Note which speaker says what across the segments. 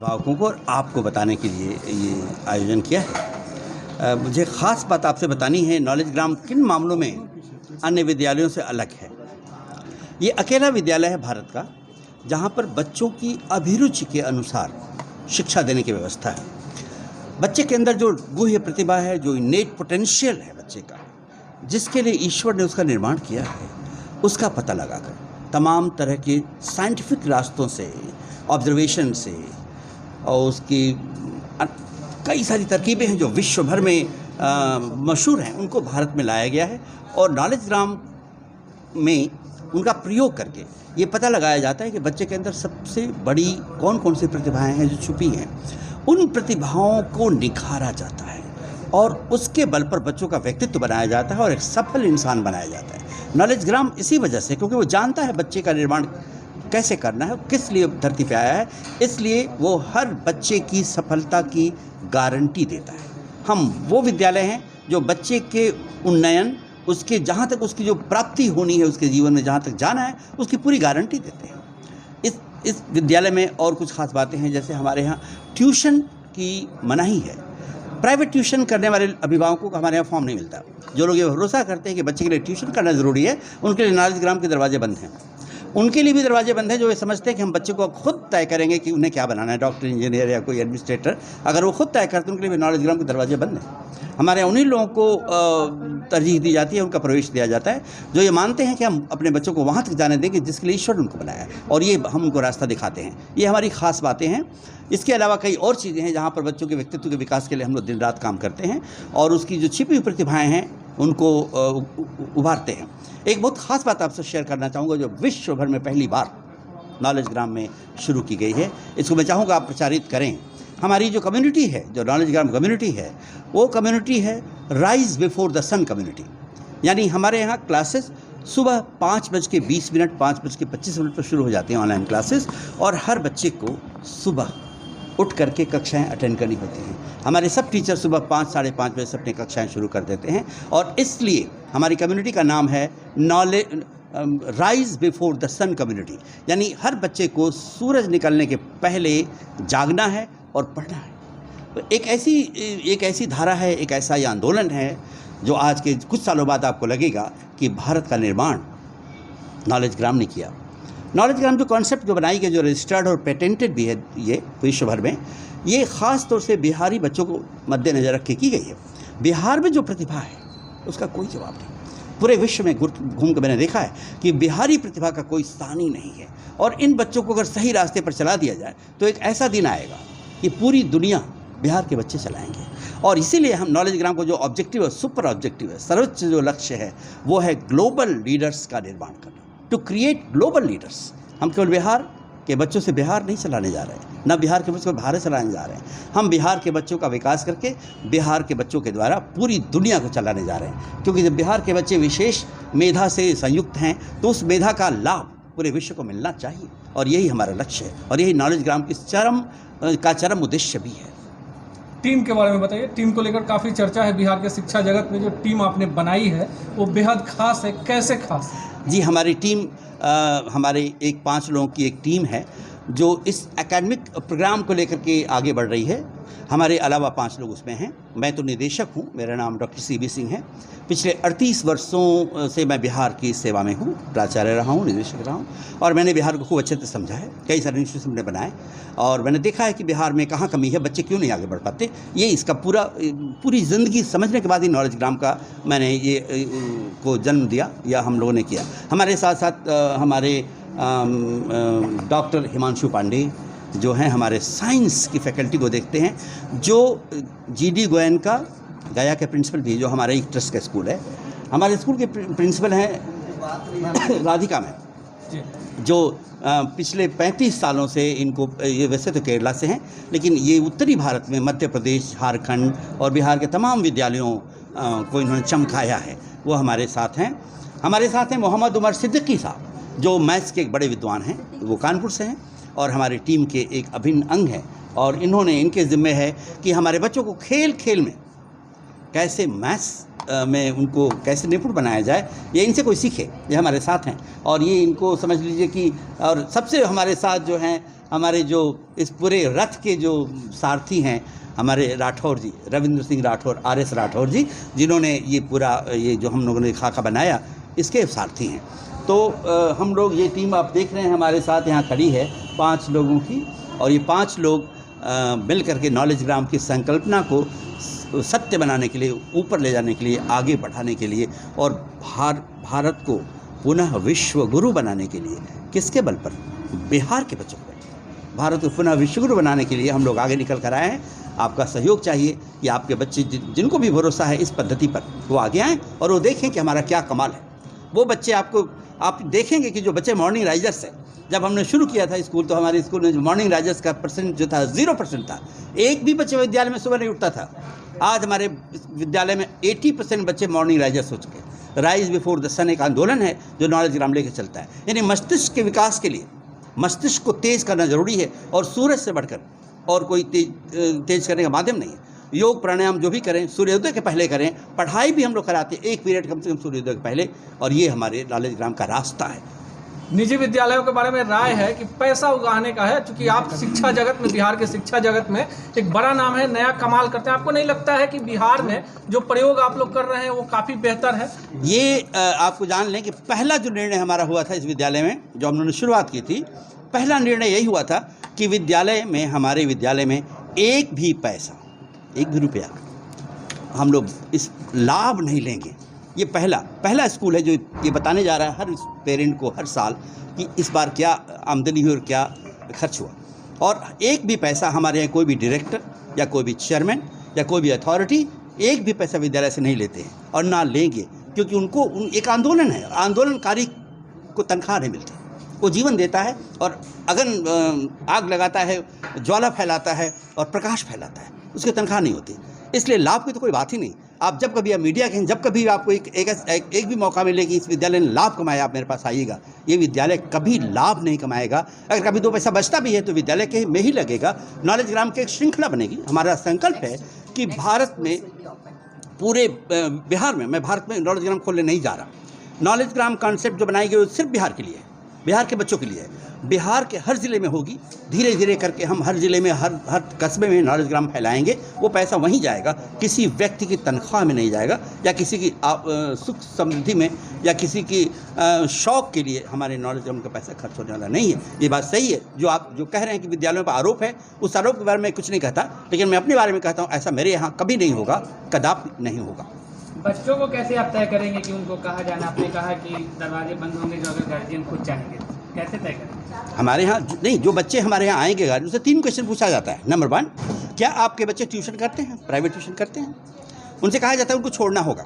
Speaker 1: अभिभावकों को और आपको बताने के लिए ये आयोजन किया है। मुझे ख़ास बात आपसे बतानी है, नॉलेज ग्राम किन मामलों में अन्य विद्यालयों से अलग है। ये अकेला विद्यालय है भारत का जहाँ पर बच्चों की अभिरुचि के अनुसार शिक्षा देने की व्यवस्था है। बच्चे के अंदर जो गुह्य प्रतिभा है, जो इनेट पोटेंशियल है बच्चे का, जिसके लिए ईश्वर ने उसका निर्माण किया है, उसका पता लगाकर तमाम तरह के साइंटिफिक रास्तों से, ऑब्जर्वेशन से, और उसकी कई सारी तरकीबें हैं जो विश्व भर में मशहूर हैं, उनको भारत में लाया गया है। और नॉलेज ग्राम में उनका प्रयोग करके ये पता लगाया जाता है कि बच्चे के अंदर सबसे बड़ी कौन कौन सी प्रतिभाएं हैं जो छुपी हैं। उन प्रतिभाओं को निखारा जाता है और उसके बल पर बच्चों का व्यक्तित्व बनाया जाता है और एक सफल इंसान बनाया जाता है। नॉलेज ग्राम इसी वजह से, क्योंकि वो जानता है बच्चे का निर्माण कैसे करना है, किस लिए धरती पे आया है, इसलिए वो हर बच्चे की सफलता की गारंटी देता है। हम वो विद्यालय हैं जो बच्चे के उन्नयन, उसके जहाँ तक उसकी जो प्राप्ति होनी है, उसके जीवन में जहाँ तक जाना है, उसकी पूरी गारंटी देते हैं। इस विद्यालय में और कुछ खास बातें हैं, जैसे हमारे यहाँ ट्यूशन की मनाही है। प्राइवेट ट्यूशन करने वाले अभिभावकों को हमारे यहाँ फॉर्म नहीं मिलता। जो लोग ये भरोसा करते हैं कि बच्चे के लिए ट्यूशन करना ज़रूरी है, उनके लिए नॉलेज ग्राम के दरवाजे बंद हैं। उनके लिए भी दरवाजे बंद हैं जो ये समझते हैं कि हम बच्चे को खुद तय करेंगे कि उन्हें क्या बनाना है, डॉक्टर, इंजीनियर या कोई एडमिनिस्ट्रेटर। अगर वो खुद तय करते हैं, उनके लिए भी नॉलेज ग्राम के दरवाजे बंद हैं। हमारे उन्हीं लोगों को तरजीह दी जाती है, उनका प्रवेश दिया जाता है जो ये मानते हैं कि हम अपने बच्चों को वहाँ तक जाने देंगे जिसके लिए ईश्वर ने उनको बनाया है, और ये हम उनको रास्ता दिखाते हैं। ये हमारी ख़ास बातें हैं। इसके अलावा कई और चीज़ें हैं जहाँ पर बच्चों के व्यक्तित्व के विकास के लिए हम लोग दिन रात काम करते हैं और उसकी जो छिपी हुई प्रतिभाएँ हैं उनको उभारते हैं। एक बहुत ख़ास बात आपसे शेयर करना चाहूँगा जो विश्व भर में पहली बार नॉलेज ग्राम में शुरू की गई है। इसको मैं चाहूँगा आप प्रचारित करें। हमारी जो कम्युनिटी है, जो नॉलेज ग्राम कम्युनिटी है, वो कम्युनिटी है rise before the sun community. यानी हमारे यहाँ क्लासेस सुबह 5:20, 5:25 पर शुरू हो जाती हैं ऑनलाइन क्लासेस, और हर बच्चे को सुबह उठ करके कक्षाएं अटेंड करनी होती हैं। हमारे सब टीचर सुबह 5, साढ़े 5 बजे से अपनी कक्षाएं शुरू कर देते हैं, और इसलिए हमारी कम्युनिटी का नाम है rise before the sun community. यानी हर बच्चे को सूरज निकलने के पहले जागना है और पढ़ना है। तो एक ऐसी धारा है, एक ऐसा ये आंदोलन है जो आज के कुछ सालों बाद आपको लगेगा कि भारत का निर्माण नॉलेज ग्राम ने किया। नॉलेज ग्राम जो कॉन्सेप्ट जो बनाई गई, जो रजिस्टर्ड और पेटेंटेड भी है ये विश्व भर में, ये ख़ास तौर से बिहारी बच्चों को मद्देनज़र रख के की गई है। बिहार में जो प्रतिभा है उसका कोई जवाब नहीं। पूरे विश्व में घूम कर मैंने देखा है कि बिहारी प्रतिभा का कोई स्थान ही नहीं है, और इन बच्चों को अगर सही रास्ते पर चला दिया जाए तो एक ऐसा दिन आएगा कि पूरी दुनिया बिहार के बच्चे चलाएंगे। और इसीलिए हम नॉलेज ग्राम को जो ऑब्जेक्टिव है, सुपर ऑब्जेक्टिव है, सर्वोच्च जो लक्ष्य है, वो है ग्लोबल लीडर्स का निर्माण करना, टू क्रिएट ग्लोबल लीडर्स। हम केवल बिहार के बच्चों से बिहार नहीं चलाने जा रहे हैं, ना बिहार के बच्चों को भारत चलाने जा रहे हैं। हम बिहार के बच्चों का विकास करके बिहार के बच्चों के द्वारा पूरी दुनिया को चलाने जा रहे हैं। क्योंकि जब बिहार के बच्चे विशेष मेधा से संयुक्त हैं तो उस मेधा का लाभ पूरे विश्व को मिलना चाहिए, और यही हमारा लक्ष्य है, और यही नॉलेज ग्राम की चरम उद्देश्य भी है।
Speaker 2: टीम के बारे में बताइए। टीम को लेकर काफ़ी चर्चा है बिहार के शिक्षा जगत में। जो टीम आपने बनाई है वो बेहद खास है, कैसे खास है?
Speaker 1: जी, हमारी टीम हमारे 5 लोगों की एक टीम है जो इस एकेडमिक प्रोग्राम को लेकर के आगे बढ़ रही है। हमारे अलावा 5 लोग उसमें हैं। मैं तो निदेशक हूँ, मेरा नाम डॉक्टर CB सिंह है। पिछले 38 वर्षों से मैं बिहार की सेवा में हूँ, प्राचार्य रहा हूँ, निदेशक रहा हूँ, और मैंने बिहार को खूब अच्छे से समझा है। कई सारे इंस्टीट्यूट हमने बनाए और मैंने देखा है कि बिहार में कहाँ कमी है, बच्चे क्यों नहीं आगे बढ़ पाते। ये इसका पूरी ज़िंदगी समझने के बाद ही नॉलेज ग्राम का मैंने ये को जन्म दिया, या हम लोगों ने किया। हमारे साथ साथ हमारे डॉक्टर हिमांशु पांडे जो हैं, हमारे साइंस की फैकल्टी को देखते हैं, जो GD गोयन का गया के प्रिंसिपल भी, जो हमारे एक ट्रस्ट का स्कूल है। हमारे स्कूल के प्रिंसिपल हैं राधिका मैम, जो पिछले 35 सालों से इनको, ये वैसे तो केरला से हैं लेकिन ये उत्तरी भारत में मध्य प्रदेश, झारखंड और बिहार के तमाम विद्यालयों को इन्होंने चमकाया है, वो हमारे साथ हैं। हमारे साथ हैं मोहम्मद उमर सिद्दीकी साहब, जो मैथ्स के एक बड़े विद्वान हैं, वो कानपुर से हैं और हमारी टीम के एक अभिन्न अंग हैं। और इनके ज़िम्मे है कि हमारे बच्चों को खेल खेल में कैसे मैथ्स में उनको कैसे निपुण बनाया जाए, ये इनसे कोई सीखे। ये हमारे साथ हैं और ये इनको समझ लीजिए कि, और सबसे हमारे साथ जो हैं हमारे जो इस पूरे रथ के जो सारथी हैं हमारे राठौर जी, रविंद्र सिंह राठौर, RS राठौर जी, जिन्होंने ये पूरा ये जो हम लोगों ने खाका बनाया इसके सारथी हैं। तो हम लोग ये टीम आप देख रहे हैं हमारे साथ यहाँ खड़ी है 5 लोगों की, और ये 5 लोग मिल करके नॉलेज ग्राम की संकल्पना को सत्य बनाने के लिए, ऊपर ले जाने के लिए, आगे बढ़ाने के लिए और भारत को पुनः विश्व गुरु बनाने के लिए, किसके बल पर? बिहार के बच्चों पर। भारत को पुनः विश्व गुरु बनाने के लिए हम लोग आगे निकल कर आए हैं। आपका सहयोग चाहिए कि आपके बच्चे जिनको भी भरोसा है इस पद्धति पर, वो आगे आएँ और वो देखें कि हमारा क्या कमाल है। वो बच्चे आप देखेंगे कि जो बच्चे मॉर्निंग राइजर्स हैं, जब हमने शुरू किया था स्कूल तो हमारे स्कूल में जो मॉर्निंग राइजर्स का परसेंट जो था 0% था। एक भी बच्चे विद्यालय में सुबह नहीं उठता था। आज हमारे विद्यालय में 80% बच्चे मॉर्निंग राइजर्स हो चुके। राइज बिफोर द सन एक आंदोलन है जो नॉलेज ग्राम लेके चलता है। यानी मस्तिष्क के विकास के लिए मस्तिष्क को तेज करना जरूरी है, और सूरज से बढ़कर और कोई तेज करने का माध्यम नहीं है। योग प्राणायाम जो भी करें सूर्योदय के पहले करें। पढ़ाई भी हम लोग कराते हैं 1 पीरियड कम से कम सूर्योदय के पहले, और ये हमारे नॉलेज ग्राम का रास्ता है।
Speaker 2: निजी विद्यालयों के बारे में राय है कि पैसा उगाहने का है, क्योंकि आप शिक्षा जगत में, बिहार के शिक्षा जगत में एक बड़ा नाम है, नया कमाल करते हैं। आपको नहीं लगता है कि बिहार में जो प्रयोग आप लोग कर रहे हैं वो काफ़ी बेहतर है?
Speaker 1: ये आपको जान लें कि पहला जो निर्णय हमारा हुआ था इस विद्यालय में, जो हमने शुरुआत की थी, पहला निर्णय यही हुआ था कि विद्यालय में, हमारे विद्यालय में 1 भी पैसा, 1 भी रुपया हम लोग इस लाभ नहीं लेंगे। ये पहला स्कूल है जो ये बताने जा रहा है हर पेरेंट को हर साल कि इस बार क्या आमदनी हुई और क्या खर्च हुआ। और 1 भी पैसा हमारे यहाँ कोई भी डायरेक्टर या कोई भी चेयरमैन या कोई भी अथॉरिटी 1 भी पैसा विद्यालय से नहीं लेते हैं और ना लेंगे, क्योंकि उनको एक आंदोलन है। आंदोलनकारी को तनख्वाह नहीं मिलती। वो जीवन देता है और अगन आग लगाता है, ज्वाला फैलाता है और प्रकाश फैलाता है, उसकी तनख्वाह नहीं होती। इसलिए लाभ की तो कोई बात ही नहीं। आप जब कभी, आप मीडिया के, जब कभी आपको एक भी मौका मिले कि इस विद्यालय ने लाभ कमाया, आप मेरे पास आइएगा। ये विद्यालय कभी लाभ नहीं कमाएगा। अगर कभी 2 पैसा बचता भी है तो विद्यालय के में ही लगेगा। नॉलेज ग्राम की एक श्रृंखला बनेगी। हमारा संकल्प है कि भारत में, पूरे बिहार में, मैं भारत में नॉलेज ग्राम खोलने नहीं जा रहा। नॉलेज ग्राम कॉन्सेप्ट जो बनाई गई वो सिर्फ बिहार के लिए है, बिहार के बच्चों के लिए है। बिहार के हर ज़िले में होगी। धीरे धीरे करके हम हर ज़िले में, हर कस्बे में नॉलेज ग्राम फैलाएंगे। वो पैसा वहीं जाएगा, किसी व्यक्ति की तनख्वाह में नहीं जाएगा, या किसी की सुख समृद्धि में, या किसी की शौक़ के लिए हमारे नॉलेज ग्राम का पैसा खर्च होने वाला नहीं है। ये बात सही है। जो आप जो कह रहे हैं कि विद्यालयों पर आरोप है, उस आरोप के बारे में कुछ नहीं कहता, लेकिन मैं अपने बारे में कहता हूँ ऐसा मेरे यहाँ कभी नहीं होगा, कदापि नहीं होगा।
Speaker 3: बच्चों को कैसे आप तय करेंगे कि उनको कहाँ जाना? आपने कहा कि दरवाजे बंद होंगे जो अगर गार्जियन खुद चाहेंगे, कैसे तय करेंगे?
Speaker 1: हमारे यहाँ नहीं, जो बच्चे हमारे यहाँ आएंगे गार्जियन, उससे 3 क्वेश्चन पूछा जाता है। नंबर 1, क्या आपके बच्चे ट्यूशन करते हैं, प्राइवेट ट्यूशन करते हैं? उनसे कहा जाता है उनको छोड़ना होगा।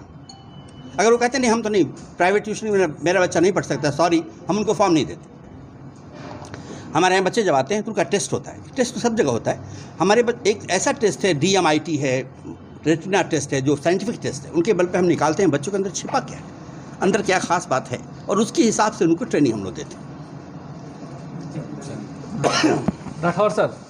Speaker 1: अगर वो कहते हैं नहीं हम तो नहीं, प्राइवेट ट्यूशन मेरा बच्चा नहीं पढ़ सकता, सॉरी, हम उनको फॉर्म नहीं देते। हमारे यहाँ बच्चे जब आते हैं तो उनका टेस्ट होता है। टेस्ट तो सब जगह होता है। हमारे एक ऐसा टेस्ट है, DMIT है, रेटिना टेस्ट है, जो साइंटिफिक टेस्ट है। उनके बल पे हम निकालते हैं बच्चों के अंदर छिपा क्या है, अंदर क्या खास बात है, और उसके हिसाब से उनको ट्रेनिंग हम लोग देते हैं।
Speaker 2: राठौर सर,